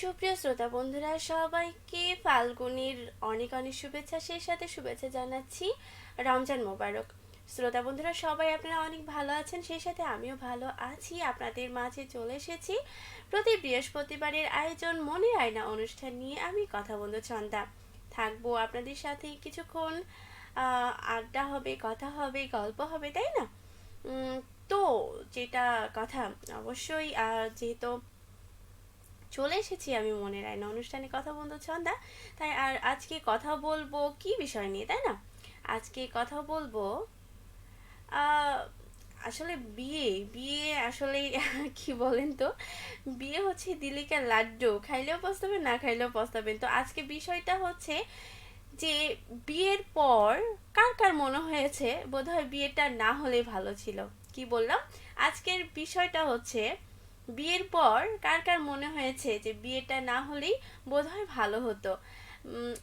সুপ্রিয় শ্রোতা বন্ধুরা, সবাইকে ফাল্গুনির অনেক অনেক শুভেচ্ছা। সেই সাথে শুভেচ্ছা জানাচ্ছি রমজান মোবারক। শ্রোতা বন্ধুরা, সবাই আপনারা অনেক ভালো আছেন, সেই সাথে আমিও ভালো আছি। আপনাদের মাঝে চলে এসেছি প্রতি বৃহস্পতিবারের আয়োজন মনের আয়না অনুষ্ঠান নিয়ে। আমি কথা বন্ধু ছন্দা থাকবো আপনাদের সাথে কিছুক্ষণ। আড্ডা হবে, কথা হবে, গল্প হবে, তাই না? তো যেটা কথা, অবশ্যই যেহেতু চলে এসেছি আমি মনের আয়না অনুষ্ঠানে কথা বলতে ছন্দা, তাই আর আজকে কথা বলবো কি বিষয় নিয়ে, তাই না? আজকে কথা বলবো আহ, আসলে বিয়ে বিয়ে আসলে কি বলেন তো, বিয়ে হচ্ছে দিলিকা লাড্ডু, খাইলেও পস্তাবেন, না খাইলেও পস্তাবেন। তো আজকে বিষয়টা হচ্ছে যে বিয়ের পর কার কার মনে হয়েছে বোধহয় বিয়েটা না হলে ভালো ছিল। কি বললাম? আজকের বিষয়টা হচ্ছে বিয়ের পর কার কার মনে হয়েছে যে বিয়েটা না হলেই বোধহয় ভালো হতো।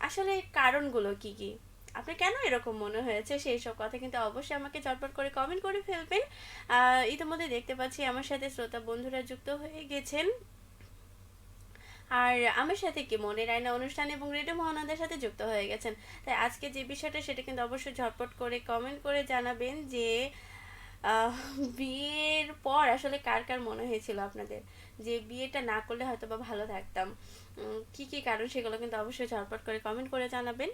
আসলে কারণগুলো কি কি, আপনার কেন এরকম মনে হয়েছে, সেই সব কথা কিন্তু অবশ্যই আমাকে চটপট করে কমেন্ট করে ফেলবেন। ইতিমধ্যে দেখতে পাচ্ছি আমার সাথে শ্রোতা বন্ধুরা যুক্ত হয়ে গেছেন, আর আমার সাথে কি মনের আয়না অনুষ্ঠান এবং রেডিও মহানন্দার সাথে যুক্ত হয়ে গেছেন। তাই আজকে যে বিষয়টা সেটা কিন্তু অবশ্যই ঝটপট করে কমেন্ট করে জানাবেন যে আহ, বিয়ের পর আসলে কার কার মনে হয়েছিল আপনাদের যে বিয়েটা না করলে হয়তো বা ভালো থাকতাম। কি কি কারণ সেগুলো কিন্তু অবশ্যই ঝটপট করে কমেন্ট করে জানাবেন।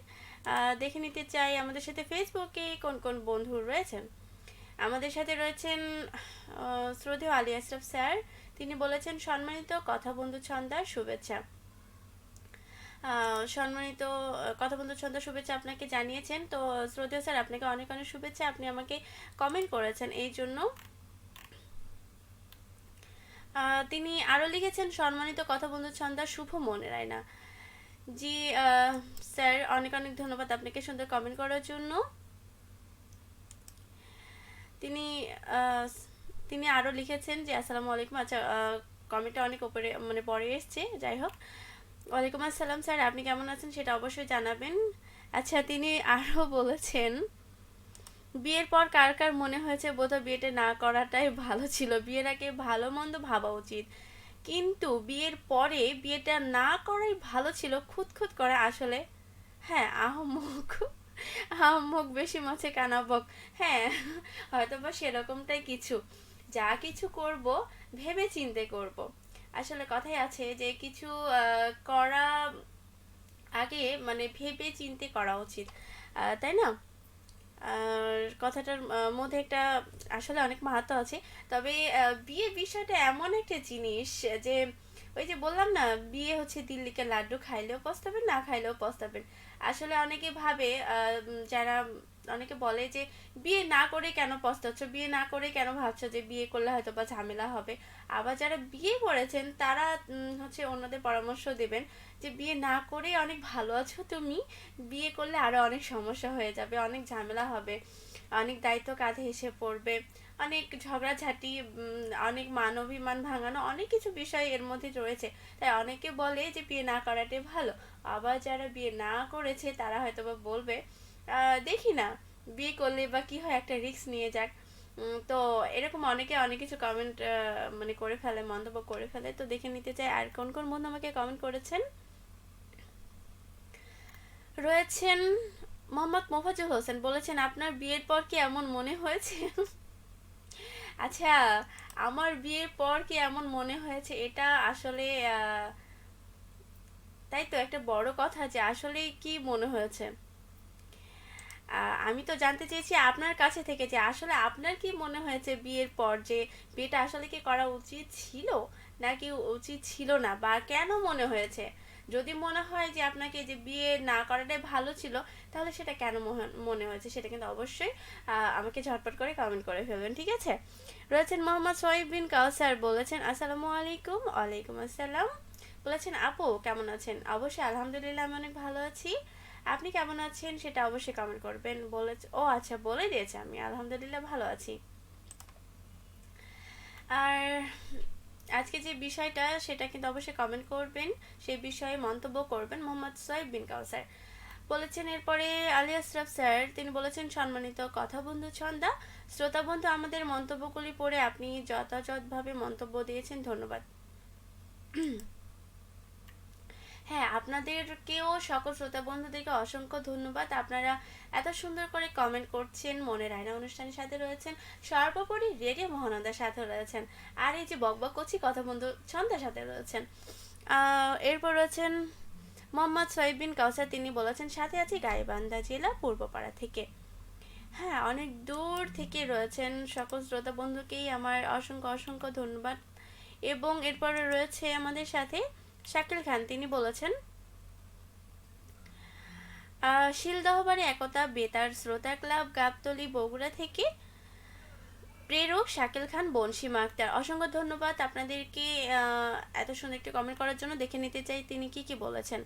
দেখে নিতে চাই আমাদের সাথে ফেসবুকে কোন কোন বন্ধু রয়েছেন। আমাদের সাথে রয়েছেন শ্রদ্ধেয় আলী আশরাফ স্যার। তিনি বলেছেন, সম্মানিত কথা বন্ধু ছন্দার শুভেচ্ছা। সম্মানিত কথা বন্ধু ছন্দ শুভেচ্ছা আপনাকে জানিয়েছেন। তো শ্রদ্ধেয় স্যার, আপনাকে অনেক অনেক শুভেচ্ছা, আপনি আমাকে কমেন্ট করেছেন এই জন্য। তিনি আরও লিখেছেন, সম্মানিত কথা বন্ধু ছন্দা শুভ মনের আয়না। জি স্যার, অনেক অনেক ধন্যবাদ আপনাকে সুন্দর কমেন্ট করার জন্য। তিনি আহ, তিনি আরও লিখেছেন যে আসসালামু আলাইকুম। আচ্ছা, কমেন্টটা অনেক উপরে মানে পরে এসছে, যাই হোক। ওয়ালাইকুম আসসালাম স্যার, আপনি কেমন আছেন সেটা অবশ্যই জানাবেন। আচ্ছা, তিনি আরও বলেছেন, বিয়ের পর কার কার মনে হয়েছে বোধহয় বিয়েটা না করাটাই ভালো ছিল, বিয়ের আগে ভালো মন্দ ভাবা উচিত, কিন্তু বিয়ের পরে বিয়েটা না করাই ভালো ছিল, খুঁতখুত করে আসলে। হ্যাঁ, আহম্মক আহম্মক বেশি মাছে কানা বক। হ্যাঁ, হয়তো বা সেরকমটাই কিছু। যা কিছু করব ভেবে চিন্তে করব। আসলে কথাই আছে যে কিছু করা আগে মানে ভেবে চিন্তে করা উচিত, তাই না? আর কথাটার মধ্যে একটা আসলে অনেক মাহাত্ম্য আছে। তবে বিয়ে বিষয়টা এমন একটা জিনিস যে ওই যে বললাম না, বিয়ে হচ্ছে দিল্লিকে লাড্ডু, খাইলেও পস্তাবেন, না খাইলেও পস্তাবেন। আসলে অনেকে ভাবে যারা অনেকে বলে যে বিয়ে না করে কেন পস্তাচ্ছ, বিয়ে না করে কেন ভাবছো যে বিয়ে করলে হয়তো বা ঝামেলা হবে। আবার যারা বিয়ে করেছেন তারা হচ্ছে অন্যদের পরামর্শ দেবেন যে বিয়ে না করে অনেক ভালো আছো তুমি, বিয়ে করলে আরো অনেক সমস্যা হয়ে যাবে, অনেক ঝামেলা হবে, অনেক দায়িত্ব কাঁধে এসে পড়বে, অনেক ঝগড়াঝাটি, অনেক মান অভিমান ভাঙানো, অনেক কিছু বিষয় এর মধ্যে রয়েছে। তাই অনেকে বলে যে বিয়ে না করাটাই ভালো। আবার যারা বিয়ে না করেছে তারা হয়তো বা বলবে দেখি না, বিয়ে করলে বা কি হয়, একটা রিস্ক নিয়ে যাক। তো এরকম অনেকে অনেক কিছু কমেন্ট মানে করে ফেলে, মন্তব্য করে ফেলে। তো দেখে নিতে চাই আর কোন কোন বন্ধু আমাকে কমেন্ট করেছেন। রয়েছেন মোহাম্মদ মোফাজ্জল হোসেন, বলেছেন আপনার বিয়ের পর কি এমন মনে হয়েছে? আচ্ছা, আমার বিয়ের পর কি এমন মনে হয়েছে, এটা আসলে তাই তো একটা বড় কথা যে আসলে কি মনে হয়েছে। আমি তো জানতে চেয়েছি আপনার কাছে থেকে যে আসলে আপনার কি মনে হয়েছে বিয়ের পর, যে বিয়েটা আসলে কি করা উচিত ছিল নাকি উচিত ছিল না, বা কেন মনে হয়েছে। যদি মনে হয় যে আপনাকে যে বিয়ে না করাটাই ভালো ছিল, তাহলে সেটা কেন মনে হয়েছে সেটা কিন্তু অবশ্যই আমাকে ঝটপট করে কমেন্ট করে ফেলবেন, ঠিক আছে? রয়েছেন মোহাম্মদ সোহাইব বিন কাউসার, বলেছেন আসসালামু আলাইকুম। ওয়ালাইকুম আসসালাম। বলেছেন আপু কেমন আছেন? অবশ্যই আলহামদুলিল্লাহ আমি অনেক ভালো আছি। আপনি কেমন আছেন সেটা অবশ্যই কমেন্ট করবেন। বলেছে, ও আচ্ছা, বলে দিয়েছে, আমি আলহামদুলিল্লাহ ভালো আছি। আর আজকে যে বিষয়টা সেটা কিন্তু অবশ্যই কমেন্ট করবেন, সেই বিষয়ে মন্তব্য করবেন। মোহাম্মদ সোহাইব বিন কাউসার বলেছেন। এরপরে আলী আশরাফ স্যার, তিনি বলেছেন, সম্মানিত কথা বন্ধু ছন্দা, শ্রোতা বন্ধু আমাদের মন্তব্যগুলি পড়ে আপনি যথাযথভাবে মন্তব্য দিয়েছেন, ধন্যবাদ। হ্যাঁ, আপনাদেরকেও সকল শ্রোতা বন্ধুদেরকে অসংখ্য ধন্যবাদ। আপনারা এত সুন্দর করে কমেন্ট করছেন, মনের আয়না অনুষ্ঠানের সাথে রয়েছেন, সর্বোপরি রেডিও মহানন্দার সাথে রয়েছেন, আর এই যে বকবক করছি কথা বন্ধু ছন্দের সাথে রয়েছেন। এরপর রয়েছেন মোহাম্মদ সোহেব বিন কাউসার, তিনি বলেছেন সাথে আছি গাইবান্ধা জেলা পূর্বপাড়া থেকে। হ্যাঁ, অনেক দূর থেকে রয়েছেন, সকল শ্রোতা বন্ধুকেই আমার অসংখ্য অসংখ্য ধন্যবাদ। এবং এরপরে রয়েছে আমাদের সাথে শাকিল খান, তিনি বলেছেন শিলদহবাড়ি একতা বেতার শ্রোতা ক্লাব গাবতলী বগুড়া থেকে প্রেরক শাকিল খান বনশিমা আক্তার। অসংখ্য ধন্যবাদ আপনাদেরকে এত সুন্দর একটি কমেন্ট করার জন্য। দেখে নিতে চাই তিনি কি কি বলেছেন।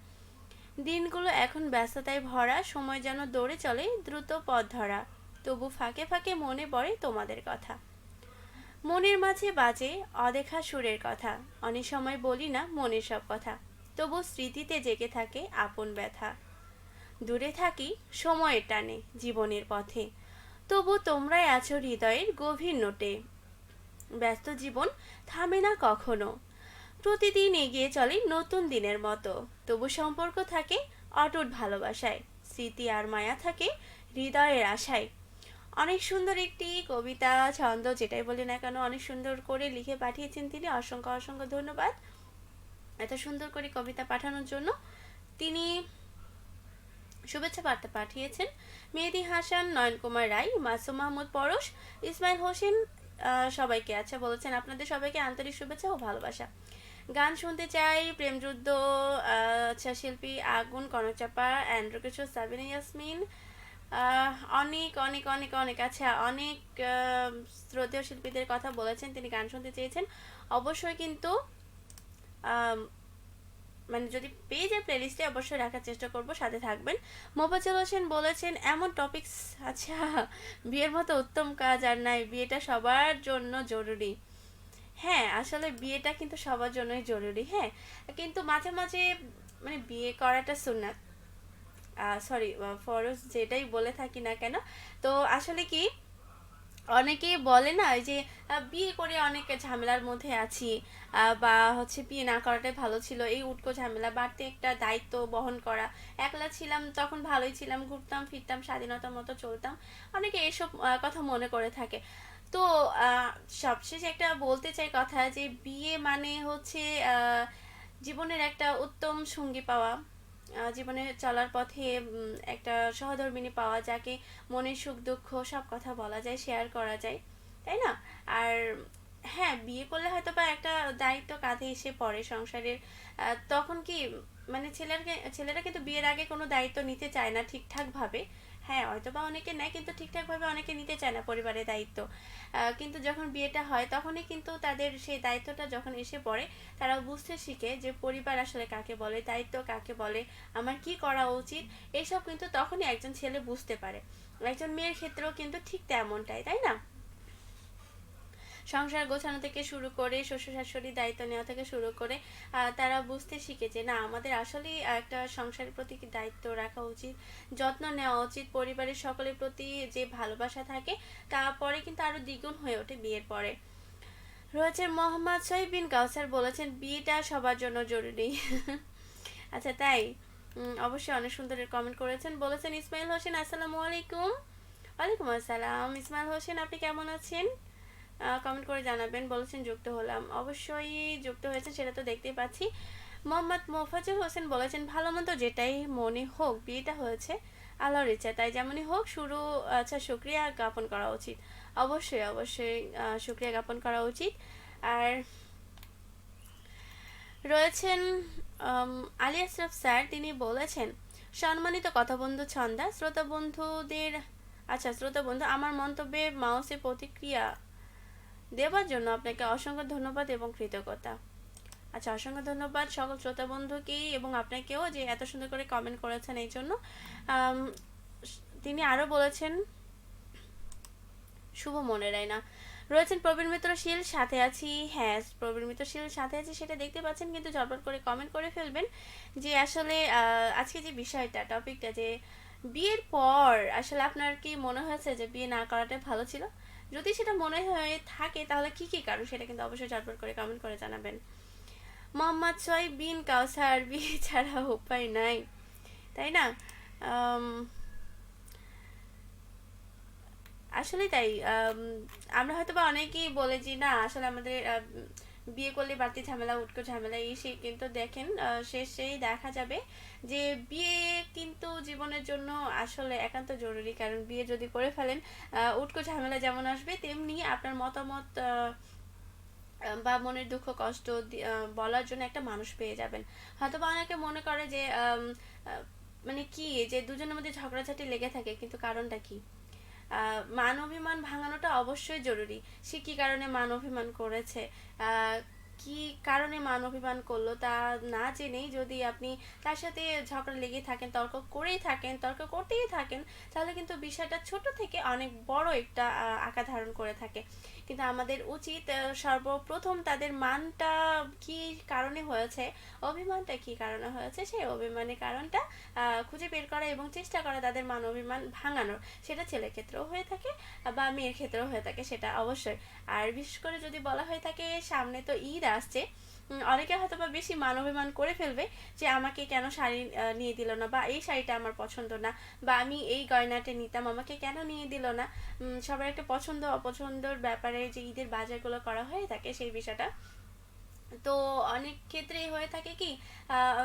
দিনগুলো এখন ব্যস্ততায় ভরা, সময় যেন দৌড়ে চলে দ্রুত পথ ধরা, তবু ফাঁকে ফাঁকে মনে পড়ে তোমাদের কথা। মনের মাঝে বাজে অদেখা সুরের কথা, অনেক সময় বলি না মনের সব কথা, তবু স্মৃতিতে জেগে থাকে আপন ব্যথা। দূরে থাকি সময়ের টানে জীবনের পথে, তবু তোমরাই আছো হৃদয়ের গভীর নোটে। ব্যস্ত জীবন থামে না কখনো, প্রতিদিন এগিয়ে চলে নতুন দিনের মতো, তবু সম্পর্ক থাকে অটুট ভালোবাসায়, স্মৃতি আর মায়া থাকে হৃদয়ের আশায়। অনেক সুন্দর একটি কবিতা ছন্দ যেটাই বলি না কেন অনেক সুন্দর করে লিখে পাঠিয়েছেন তিনি। অসংখ্য অসংখ্য ধন্যবাদ এত সুন্দর করে কবিতা পাঠানোর জন্য। তিনি শুভেচ্ছা বার্তা পাঠিয়েছেন মেহেদি হাসান, নয়ন কুমার রায়, মাসুম মাহমুদ পরশ, ইসমাইল হোসেন, সবাইকে আচ্ছা বলেছেন আপনাদের সবাইকে আন্তরিক শুভেচ্ছা ও ভালোবাসা। গান শুনতে চাই প্রেমযুদ্ধ, আচ্ছা শিল্পী আগুন, কনকচাপা, অ্যান্ড্রু কিশোর, সাবিনা ইয়াসমিন, অনেক অনেক অনেক অনেক আচ্ছা অনেক শ্রদ্ধেয় শিল্পীদের কথা বলেছেন, তিনি গান শুনতে চেয়েছেন। অবশ্যই কিন্তু মানে যদি পেয়ে যায় প্লেলিস্টে অবশ্যই রাখার চেষ্টা করব, সাথে থাকবেন। মোফাজ্জল হোসেন বলেছেন এমন টপিকস, আচ্ছা বিয়ের মতো উত্তম কাজ আর নাই, বিয়েটা সবার জন্য জরুরি। হ্যাঁ, আসলে বিয়েটা কিন্তু সবার জন্যই জরুরি। হ্যাঁ, কিন্তু মাঝে মাঝে মানে বিয়ে করাটা সুন্নাত, সরি ফরজ, যেটাই বলে থাকি না কেন। তো আসলে কি অনেকেই বলে না এই যে বিয়ে করে অনেক ঝামেলার মধ্যে আছি, বা হচ্ছে বিয়ে না করাটাই ভালো ছিল, এই উটকো ঝামেলা, বাড়তি একটা দায়িত্ব বহন করা, একলা ছিলাম তখন ভালোই ছিলাম, ঘুরতাম ফিরতাম স্বাধীনতার মতো চলতাম, অনেকে এসব কথা মনে করে থাকে। তো সবশেষে একটা বলতে চাই কথা, যে বিয়ে মানে হচ্ছে জীবনের একটা উত্তম সঙ্গী পাওয়া, জীবনে চলার পথে একটা সহধর্মিণী পাওয়া, যাকে মনের সুখ দুঃখ সব কথা বলা যায়, শেয়ার করা যায়, তাই না? আর হ্যাঁ, বিয়ে করলে হয়তো বা একটা দায়িত্ব কাঁধে এসে পড়ে সংসারের, তখন কি মানে ছেলেরা কিন্তু বিয়ের আগে কোনো দায়িত্ব নিতে চায় না ঠিকঠাক ভাবে। হ্যাঁ, হয়তো বা অনেকে নেয় কিন্তু ঠিকঠাক ভাবে অনেকে নিতে চায় না পরিবারের দায়িত্ব। কিন্তু যখন বিয়েটা হয় তখনই কিন্তু তাদের সেই দায়িত্বটা যখন এসে পড়ে, তারা বুঝতে শিখে যে পরিবার আসলে কাকে বলে, দায়িত্ব কাকে বলে, আমার কি করা উচিত, এইসব কিন্তু তখনই একজন ছেলে বুঝতে পারে। একজন মেয়ের ক্ষেত্রেও কিন্তু ঠিক তেমনটাই, তাই না? সংসার গোছানো থেকে শুরু করে শ্বশুর শাশুড়ির দায়িত্ব নেওয়া থেকে শুরু করে তারা বুঝতে শিখেছে না আমাদের আসলে একটা সংসারের প্রতি দায়িত্ব রাখা উচিত, যত্ন নেওয়া উচিত, পরিবারের সকলের প্রতি যে ভালোবাসা থাকে তারপরে কিন্তু আরো দ্বিগুণ হয়ে ওঠে বিয়ের পরে। রয়েছে মোহাম্মদ সোহেব বিন কাউসার, বলেছেন বিয়েটা সবার জন্য জরুরি। আচ্ছা তাই, অবশ্যই অনেক সুন্দর কমেন্ট করেছেন। বলেছেন ইসমাইল হোসেন, আসসালামু আলাইকুম। ওয়ালাইকুম আসসালাম ইসমাইল হোসেন, আপনি কেমন আছেন? কমেন্ট করে জানাবেন। বলেছেন যুক্ত হলাম, অবশ্যই যুক্ত হয়েছেন সেটা তো দেখতেই পাচ্ছি। মোহাম্মদ মোফাজ্জল হোসেন বলেছেন ভালো মন্দ যেটাই মনে হোক বিয়েটা হয়েছে আল্লাহর ইচ্ছা, তাই যেমনই হোক শুরু, আচ্ছা শুকরিয়া জ্ঞাপন করা উচিত। অবশ্যই অবশ্যই শুকরিয়া জ্ঞাপন করা উচিত। আর রয়েছেন আলী আশরাফ স্যার, তিনি বলেছেন সম্মানিত কথা বন্ধু ছন্দা, শ্রোতা বন্ধুদের, আচ্ছা শ্রোতা বন্ধু, আমার মন্তব্যে মাউসে প্রতিক্রিয়া দেওয়ার জন্য আপনাকে অসংখ্য ধন্যবাদ এবং কৃতজ্ঞতা। আচ্ছা, অসংখ্য ধন্যবাদ সকল শ্রোতা বন্ধুকেই এবং আপনাকেও যে এত সুন্দর করে কমেন্ট করেছেন এই জন্য। তিনি আরও বলেছেন শুভ মনে রায় না। রয়েছেন প্রবীণ মিত্র শীল, সাথে আছি। হ্যাঁ, প্রবীণ মিত্র শীল সাথে আছি সেটা দেখতে পাচ্ছেন, কিন্তু ঝটপট করে কমেন্ট করে ফেলবেন যে আসলে আজকে যে বিষয়টা টপিকটা, যে বিয়ের পর আসলে আপনার কি মনে হয়েছে যে বিয়ে না করাটাই ভালো ছিল? যদি সেটা মনে হয়ে থাকে তাহলে কি কি কারণ সেটা কিন্তু অবশ্যই ঝটপট করে কমেন্ট করে জানাবেন। মোহাম্মদ সোহাইব বিন কাউসার, বিয়ে ছাড়া উপায় নাই, তাই না? আম, আসলে তাই। আমরা হয়তো বা অনেকেই বলে যে না আসলে আমাদের বিয়ে করলে বাড়তি ঝামেলা, উটকো ঝামেলা এই সেই, কিন্তু দেখেন শেষেই দেখা যাবে যে বিয়ে কিন্তু জীবনের জন্য আসলে একান্ত জরুরি। কারণ বিয়ে যদি করে ফেলেন, উটকো ঝামেলা যেমন আসবে, তেমনি আপনার মতামত বা মনের দুঃখ কষ্ট বলার জন্য একটা মানুষ পেয়ে যাবেন। হয়তো বা অনেকে মনে করে যে আহ, মানে কি, যে দুজনের মধ্যে ঝগড়াঝাটি লেগে থাকে, কিন্তু কারণটা কি? মান অভিমান ভাঙানোটা অবশ্যই জরুরি। সে কি কারণে মান অভিমান করেছে, আহ, কি কারণে মান অভিমান করলো, তা না জেনেই যদি আপনি তার সাথে ঝগড়া লেগে থাকেন, তর্ক করেই থাকেন, তর্ক করতেই থাকেন, তাহলে কিন্তু বিষয়টা ছোট থেকে অনেক বড় একটা আকার ধারণ করে থাকে। কিন্তু আমাদের উচিত সর্বপ্রথম তাদের মানটা কি কারণে হয়েছে, অভিমানটা কি কারণে হয়েছে, সেই অভিমানের কারণটা খুঁজে বের করা এবং চেষ্টা করা তাদের মান অভিমান ভাঙানোর। সেটা ছেলের ক্ষেত্রেও হয়ে থাকে বা মেয়ের ক্ষেত্রেও হয়ে থাকে, সেটা অবশ্যই। আর বিশেষ করে যদি বলা হয়ে থাকে সামনে তো ঈদ আসছে, অনেকে হয়তো বা বেশি মান অভিমান করে ফেলবে যে আমাকে কেন শাড়ি নিয়ে দিল না, বা এই শাড়িটা আমার পছন্দ না, বা আমি এই গয়নাটা নিতাম আমাকে কেন নিয়ে দিল না। সবার একটা পছন্দ অপছন্দর ব্যাপারে যে ঈদের বাজারগুলো করা হয়ে থাকে সেই বিষয়টা। তো অনেক ক্ষেত্রেই হয়ে থাকে কি,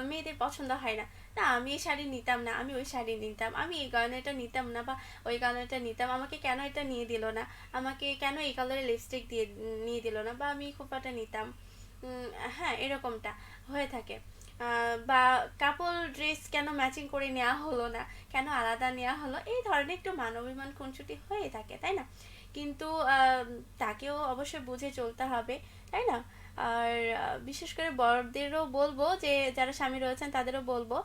মেয়েদের পছন্দ হয় না, না আমি এই শাড়ি নিতাম না, আমি ওই শাড়ি নিতাম, আমি এই গয়নাটা নিতাম না, বা ওই গয়নাটা নিতাম, আমাকে কেন এটা নিয়ে দিল না, আমাকে কেন এই কালারের লিপস্টিক দিয়ে নিয়ে দিল না, বা আমি এই খোপাটা নিতাম। উম, হ্যাঁ, এরকমটা হয়ে থাকে। বা কাপল ড্রেস কেন ম্যাচিং করে নেওয়া হলো না, কেন আলাদা নেওয়া হলো, এই ধরনের একটু মান অভিমান খুনসুটি হয়ে থাকে, তাই না? কিন্তু তাকেও অবশ্যই বুঝে চলতে হবে, তাই না? আর বিশেষ করে বড়দেরও বলবো, যে যারা স্বামী রয়েছেন তাদেরও বলবো,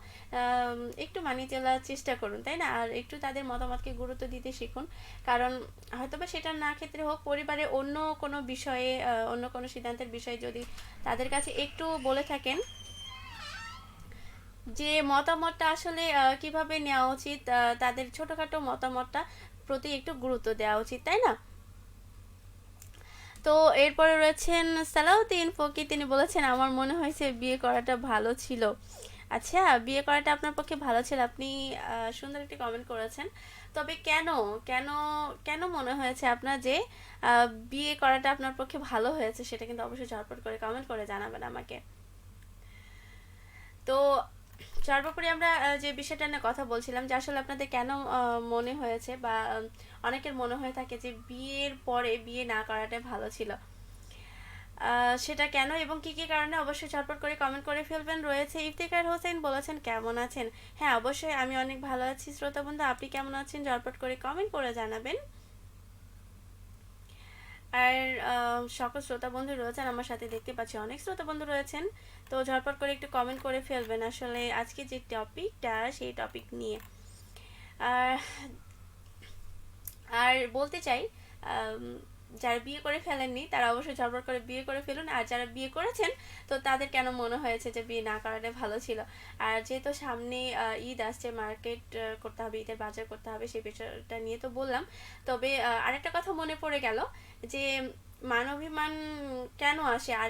একটু মানিয়ে চলার চেষ্টা করুন, তাই না? আর একটু তাদের মতামতকে গুরুত্ব দিতে শিখুন। কারণ হয়তোবা সেটা না ক্ষেত্রে হোক, পরিবারে অন্য কোনো বিষয়ে অন্য কোনো সিদ্ধান্তের বিষয়ে যদি তাদের কাছে একটু বলে থাকেন যে মতামতটা আসলে কিভাবে নেওয়া উচিত, তাদের ছোটোখাটো মতামতটা প্রতি একটু গুরুত্ব দেওয়া উচিত, তাই না? তো এরপরে রয়েছেন সালাউদ্দিন ফকির, তিনি বলেছেন আমার মনে হয়েছে বিয়ে করাটা ভালো ছিল। আচ্ছা, বিয়ে করাটা আপনার পক্ষে ভালো ছিল, আপনি সুন্দর একটি কমেন্ট করেছেন। তবে কেন, কেন কেন মনে হয়েছে আপনার যে বিয়ে করাটা আপনার পক্ষে ভালো হয়েছে, সেটা কিন্তু অবশ্যই ঝটপট করে কমেন্ট করে জানাবেন আমাকে। তো সর্বোপরি আমরা যে বিষয়টা নিয়ে কথা বলছিলাম, যে আসলে আপনাদের কেন মনে হয়েছে, বা অনেকের মনে হয়ে থাকে যে বিয়ের পরে বিয়ে না করাটাই ভালো ছিল, সেটা কেন এবং কি কি কারণে অবশ্যই ঝটপট করে কমেন্ট করে ফেলবেন। রয়েছে ইফতিকার হোসেন, বলেছেন কেমন আছেন। হ্যাঁ, অবশ্যই আমি অনেক ভালো আছি শ্রোতা বন্ধু, আপনি কেমন আছেন ঝটপট করে কমেন্ট করে জানাবেন। আর সকল শ্রোতা বন্ধু রয়েছেন আমার সাথে, দেখতে পাচ্ছি অনেক শ্রোতা বন্ধু রয়েছেন। তো ঝটপট করে একটু কমেন্ট করে ফেলবেন আসলে আজকে যে টপিকটা, সেই টপিক নিয়ে। আর আর বলতে চাই, আম, যারা বিয়ে করে ফেলেননি তারা অবশ্যই ঝটপট করে বিয়ে করে ফেলুন, আর যারা বিয়ে করেছেন তো তাদের কেন মনে হয়েছে যে বিয়ে না করাটা ভালো ছিল। আর যেহেতু সামনে ঈদ আসছে, মার্কেট করতে হবে, ঈদের বাজার করতে হবে, সেই বিষয়টা নিয়ে তো বললাম। তবে আরেকটা কথা মনে পড়ে গেল, যে মানবিমান কেন আসে, আর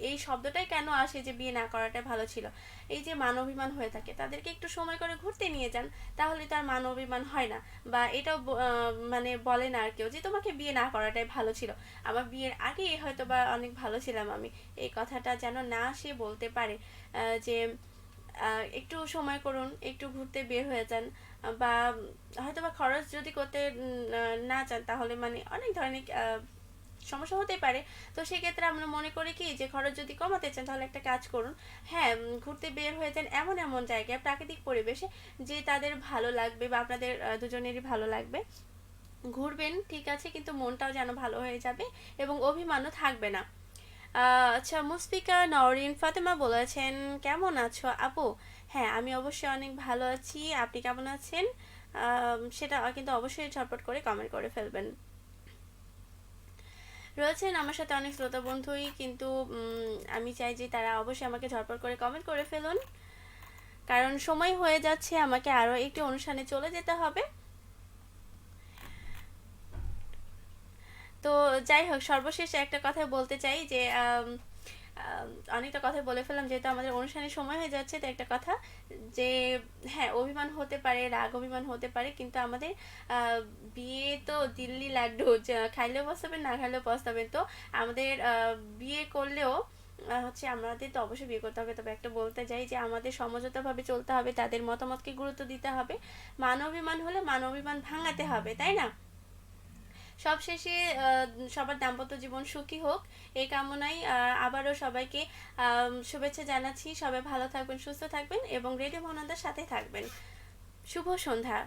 এই শব্দটাই কেন আসে যে বিয়ে না করাটা ভালো ছিল। এই যে মানবিমান হয়ে থাকে, তাদেরকে একটু সময় করে ঘুরতে নিয়ে যান, তাহলে তার মান অভিমান হয় না। বা এটাও মানে বলে না আর কেউ যে তোমাকে বিয়ে না করাটাই ভালো ছিল, আমার বিয়ের আগে হয়তো বা অনেক ভালো ছিলাম আমি, এই কথাটা যেন না সে বলতে পারে। যে একটু সময় করুন, একটু ঘুরতে বের হয়ে যান, বা হয়তো বা খরচ যদি করতে না চান, তাহলে মানে অনেক ধরনের সমস্যা হতে পারে। তো সেক্ষেত্রে আমরা মনে করি কি, যে খরচ যদি কমাতে চান তাহলে একটা কাজ করুন, হ্যাঁ ঘুরতে বের হয়ে যান এমন এমন জায়গায়, প্রাকৃতিক পরিবেশে, যে তাদের ভালো লাগবে বা আপনাদের দুজনেরই ভালো লাগবে। ঘুরবেন ঠিক আছে, কিন্তু মনটাও যেন ভালো হয়ে যাবে এবং অভিমানও থাকবে না। আচ্ছা, মুসফিকা নওরিন ফাতেমা বলেছেন কেমন আছো আপু। হ্যাঁ, আমি অবশ্যই অনেক ভালো আছি, আপনি কেমন আছেন সেটা কিন্তু অবশ্যই ঝটপট করে কমেন্ট করে ফেলবেন। রয়েছেন আমার সাথে অনেক শ্রোতা বন্ধুই, কিন্তু আমি চাই যে তারা অবশ্যই আমাকে ঝটপট করে কমেন্ট করে ফেলুন, কারণ সময় হয়ে যাচ্ছে, আমাকে আরও একটি অনুষ্ঠানে চলে যেতে হবে। তো যাই হোক, সর্বশেষ একটা কথা বলতে চাই, যে অনেকটা কথা বলে ফেললাম, যেহেতু আমাদের অনুষ্ঠানের সময় হয়ে যাচ্ছে। তো একটা কথা যে হ্যাঁ, অভিমান হতে পারে, রাগ অভিমান হতে পারে, কিন্তু আমাদের আহ, বিয়ে তো দিল্লি লাড্ডু, যা খাইলেও পস্তাবেন, না খাইলেও পস্তাবেন। তো আমাদের বিয়ে করলেও হচ্ছে আমাদের তো অবশ্যই বিয়ে করতে হবে, তবে একটা বলতে যাই যে আমাদের সমঝোতাভাবে চলতে হবে, তাদের মতামতকে গুরুত্ব দিতে হবে। মানবিমান হলে মানবিমান ভাঙাতে হবে, তাই না? সবশেষে সবার দাম্পত্য জীবন সুখী হোক, এই কামনায় আবারও সবাইকে শুভেচ্ছা জানাচ্ছি। সবাই ভালো থাকবেন, সুস্থ থাকবেন এবং রেডিও মহানন্দার সাথে থাকবেন। শুভ সন্ধ্যা।